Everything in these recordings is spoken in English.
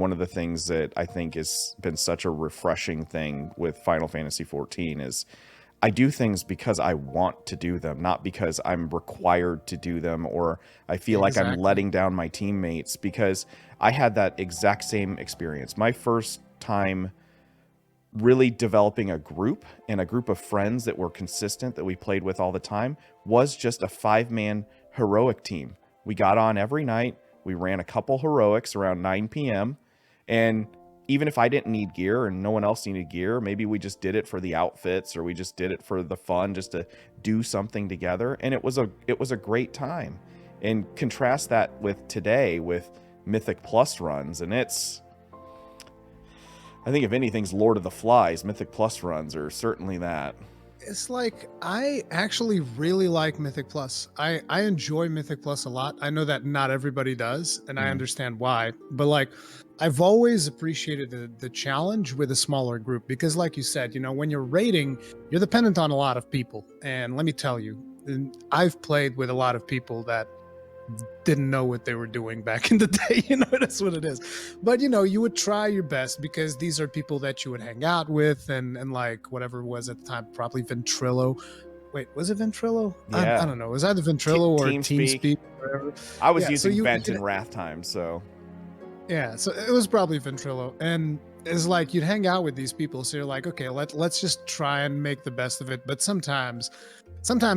one of the things that I think has been such a refreshing thing with Final Fantasy XIV is I do things because I want to do them, not because I'm required to do them, or I feel like I'm letting down my teammates, because I had that exact same experience. My first time really developing a group and a group of friends that were consistent, that we played with all the time, was just a 5-man heroic team. We got on every night. We ran a couple heroics around 9 p.m. And even if I didn't need gear and no one else needed gear, maybe we just did it for the outfits, or we just did it for the fun, just to do something together. And it was a great time. And contrast that with today with Mythic Plus runs, and I think if anything's Lord of the Flies, Mythic Plus runs are certainly that. It's like, I actually really like Mythic Plus. I enjoy Mythic Plus a lot. I know that not everybody does, and I understand why. But like, I've always appreciated the challenge with a smaller group, because like you said, when you're raiding, you're dependent on a lot of people. And let me tell you, I've played with a lot of people that didn't know what they were doing back in the day. That's what it is. But you would try your best, because these are people that you would hang out with, and like whatever it was at the time, probably Ventrilo. Wait, was it Ventrilo? Yeah. I don't know. It was either Ventrilo or TeamSpeak. Whatever. I was using Vent in Wrath time, so. Yeah, so it was probably Ventrilo. And it's like, you'd hang out with these people, so you're like, okay, let's just try and make the best of it. But sometimes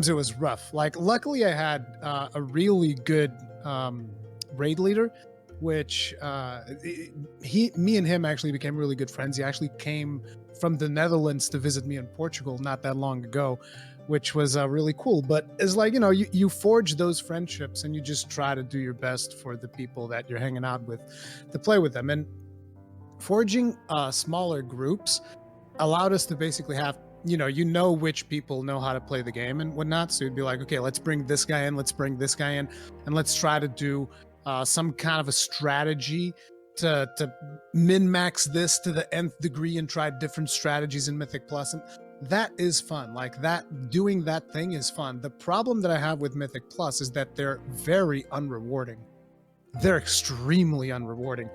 it was rough. Like, luckily I had a really good raid leader, which me and him actually became really good friends. He actually came from the Netherlands to visit me in Portugal not that long ago, which was really cool. But it's like, you forge those friendships, and you just try to do your best for the people that you're hanging out with to play with them. And forging smaller groups allowed us to basically have, which people know how to play the game and whatnot. So you'd be like, okay, let's bring this guy in, let's bring this guy in, and let's try to do some kind of a strategy to min-max this to the nth degree, and try different strategies in Mythic Plus. And that is fun. Like, that, doing that thing is fun. The problem that I have with Mythic Plus is that they're very unrewarding. They're extremely unrewarding,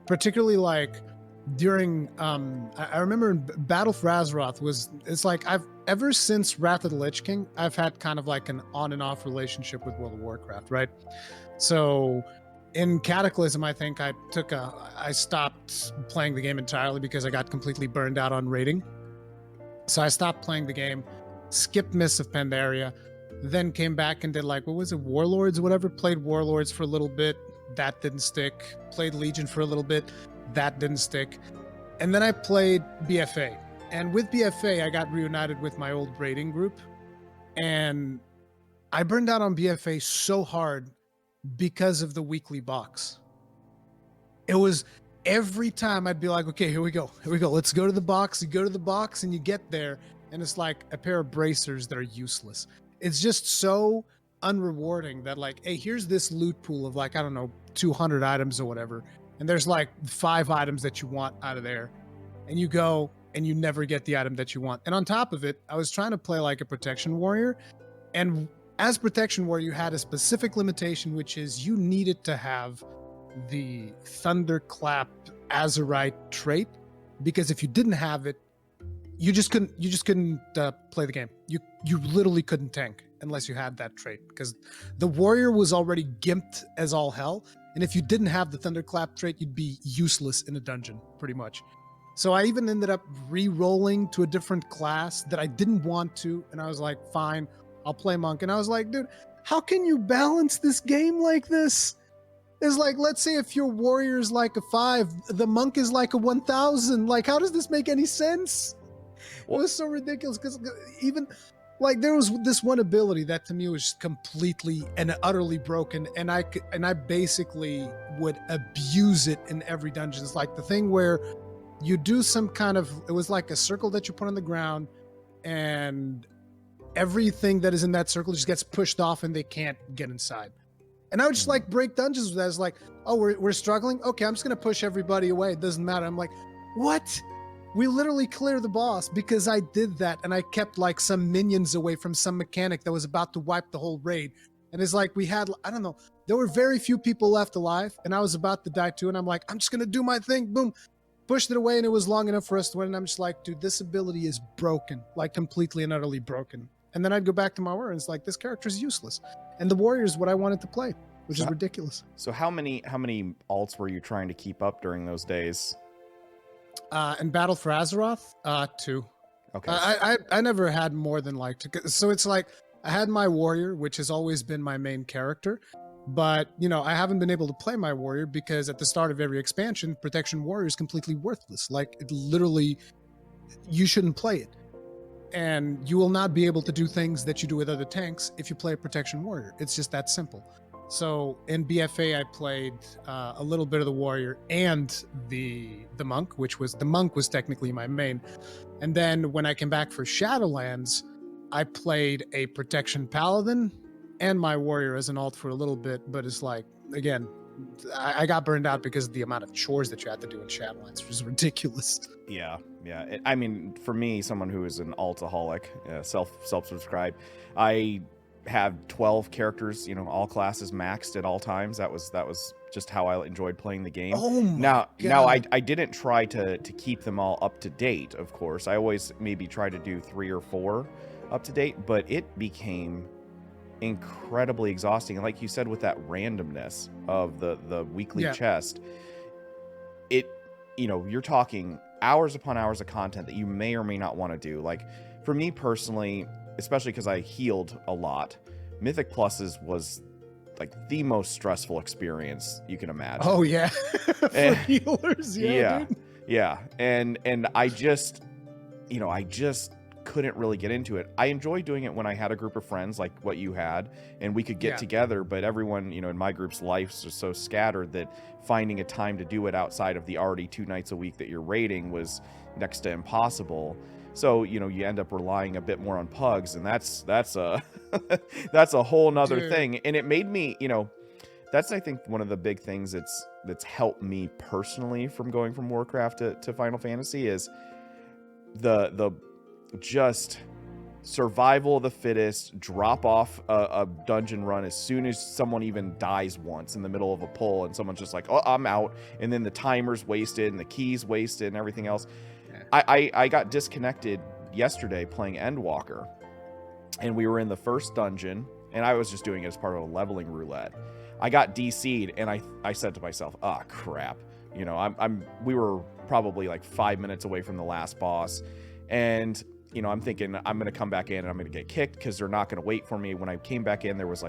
particularly like during I remember in Battle for Azeroth it's like, ever since Wrath of the Lich King, I've had kind of like an on and off relationship with World of Warcraft, right? So in Cataclysm, I think I stopped playing the game entirely because I got completely burned out on raiding. So I stopped playing the game, skipped Mists of Pandaria, then came back and did like, what was it, Warlords or whatever, played Warlords for a little bit, that didn't stick, played Legion for a little bit, that didn't stick. And then I played BFA. And with BFA, I got reunited with my old raiding group. And I burned out on BFA so hard because of the weekly box. It was every time I'd be like, okay, here we go. Let's go to the box. You go to the box and you get there, and it's like a pair of bracers that are useless. It's just so unrewarding that, like, hey, here's this loot pool of like, I don't know, 200 items or whatever. And there's like 5 items that you want out of there. And you go and you never get the item that you want. And on top of it, I was trying to play like a protection warrior. And as protection warrior, you had a specific limitation, which is you needed to have the Thunderclap Azerite trait, because if you didn't have it, you just couldn't play the game. You literally couldn't tank unless you had that trait, because the warrior was already gimped as all hell. And if you didn't have the Thunderclap trait, you'd be useless in a dungeon, pretty much. So I even ended up re-rolling to a different class that I didn't want to. And I was like, fine, I'll play monk. And I was like, dude, how can you balance this game like this? It's like, let's say if your warrior is like a 5, the monk is like a 1000. Like, how does this make any sense? It was so ridiculous, because even like there was this one ability that to me was completely and utterly broken, and I basically would abuse it in every dungeon. It's like the thing where you do some kind of, it was like a circle that you put on the ground, and everything that is in that circle just gets pushed off and they can't get inside. And I would just like break dungeons with that. It's like, oh, we're struggling. Okay, I'm just gonna push everybody away. It doesn't matter. I'm like, what? We literally cleared the boss because I did that, and I kept like some minions away from some mechanic that was about to wipe the whole raid. And it's like we had, I don't know, there were very few people left alive, and I was about to die too, and I'm like, I'm just gonna do my thing, boom, pushed it away, and it was long enough for us to win, and I'm just like, dude, this ability is broken, like completely and utterly broken. And then I'd go back to my warrior, and it's like, this character's useless. And the warrior is what I wanted to play, which is ridiculous. So how many alts were you trying to keep up during those days? In Battle for Azeroth, 2. Okay. I never had more than like 2. So it's like, I had my warrior, which has always been my main character, but I haven't been able to play my warrior because at the start of every expansion, Protection Warrior is completely worthless. Like, it literally, you shouldn't play it. And you will not be able to do things that you do with other tanks if you play a Protection Warrior. It's just that simple. So in BFA, I played a little bit of the warrior and the monk, the monk was technically my main. And then when I came back for Shadowlands, I played a Protection Paladin and my warrior as an alt for a little bit. But it's like, again, I got burned out because of the amount of chores that you had to do in Shadowlands, which is ridiculous. Yeah. I mean, for me, someone who is an altaholic, self-subscribed, I have 12 characters, all classes maxed at all times. That was just how I enjoyed playing the game. Oh my now God. I didn't try to keep them all up to date, of course. I always maybe try to do 3 or 4 up to date, but it became incredibly exhausting. And like you said, with that randomness of the weekly chest, you're talking hours upon hours of content that you may or may not want to do. Like, for me personally, especially because I healed a lot, Mythic Pluses was like the most stressful experience you can imagine. Oh yeah. For healers, dude. Yeah. And I just couldn't really get into it. I enjoyed doing it when I had a group of friends like what you had, and we could get together, but everyone, in my group's lives are so scattered that finding a time to do it outside of the already 2 nights a week that you're raiding was next to impossible. So, you end up relying a bit more on pugs, and that's a that's a whole nother thing. And it made me, that's, I think, one of the big things that's helped me personally from going from Warcraft to Final Fantasy is the just survival of the fittest, drop off a dungeon run as soon as someone even dies once in the middle of a pull, and someone's just like, oh, I'm out, and then the timer's wasted and the keys wasted and everything else. I got disconnected yesterday playing Endwalker, and we were in the first dungeon, and I was just doing it as part of a leveling roulette. I got DC'd, and I said to myself, oh crap, we were probably like 5 minutes away from the last boss, and I'm thinking I'm going to come back in and I'm going to get kicked because they're not going to wait for me. When I came back in, there was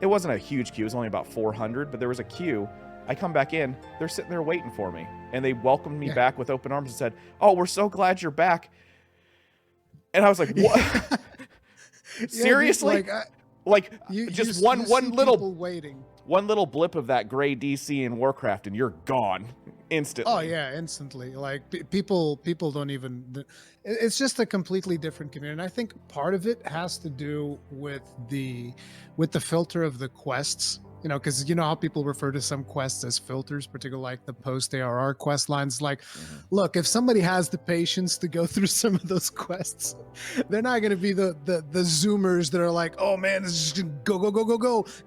it wasn't a huge queue. It was only about 400, but there was a queue. I come back in, they're sitting there waiting for me, and they welcomed me back with open arms and said, oh, we're so glad you're back. And I was like, what? Seriously? Just one little waiting. One little blip of that gray DC in Warcraft and you're gone instantly. Oh yeah, instantly. Like people don't even, it's just a completely different community. And I think part of it has to do with the filter of the quests. Because how people refer to some quests as filters, particularly like the post ARR quest lines. Like, look, if somebody has the patience to go through some of those quests, they're not going to be the zoomers that are like, oh man, this is just go.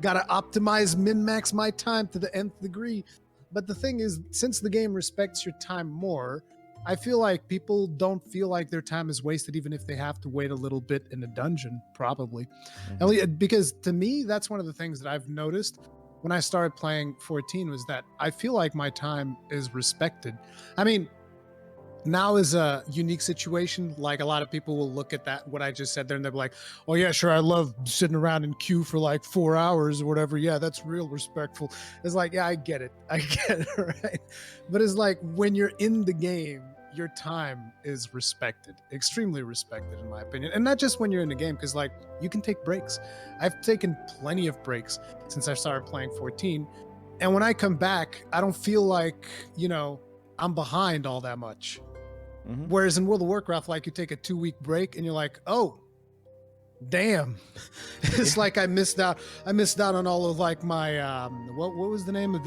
Got to optimize, min-max my time to the nth degree. But the thing is, since the game respects your time more, I feel like people don't feel like their time is wasted, even if they have to wait a little bit in a dungeon, probably. Because to me, that's one of the things that I've noticed when I started playing 14 was that I feel like my time is respected. I mean, now is a unique situation. Like, a lot of people will look at that, what I just said there, and they'll be like, oh yeah, sure, I love sitting around in queue for like 4 hours or whatever. Yeah, that's real respectful. It's like, yeah, I get it, right? But it's like, when you're in the game, your time is respected, extremely respected, in my opinion. And not just when you're in the game, because like, you can take breaks. I've taken plenty of breaks since I started playing 14. And when I come back, I don't feel like, I'm behind all that much. Whereas in World of Warcraft, like, you take a 2-week break and you're like, oh, damn. It's like I missed out on all of like my what was the name of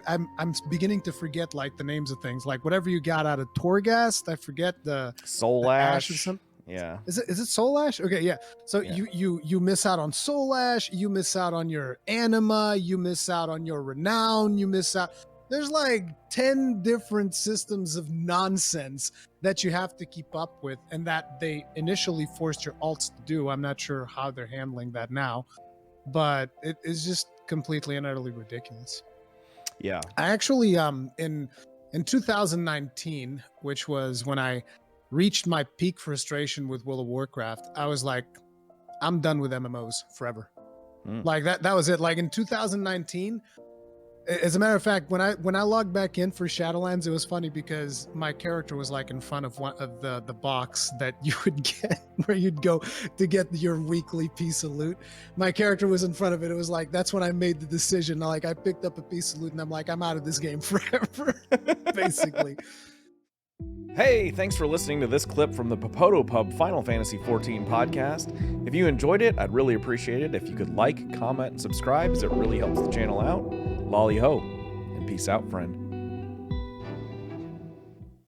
I'm beginning to forget like the names of things, like whatever you got out of Torghast. I forget the Soul Ash or something. Yeah. Is it Soul Ash? Okay, yeah. So Yeah. you miss out on Soul Ash, you miss out on your anima, you miss out on your renown, you miss out. There's like 10 different systems of nonsense that you have to keep up with, and that they initially forced your alts to do. I'm not sure how they're handling that now, but it is just completely and utterly ridiculous. Yeah. I actually in 2019, which was when I reached my peak frustration with World of Warcraft, I was like, I'm done with MMOs forever. Like that was it. Like in 2019, as a matter of fact, when I logged back in for Shadowlands, it was funny because my character was like in front of one of the box that you would get where you'd go to get your weekly piece of loot. My character was in front of it. It was like, that's when I made the decision. Like I picked up a piece of loot and I'm like, I'm out of this game forever, basically. Hey, thanks for listening to this clip from the Popoto Pub Final Fantasy XIV podcast. If you enjoyed it, I'd really appreciate it if you could like, comment, and subscribe, as it really helps the channel out. Lolly ho, and peace out, friend.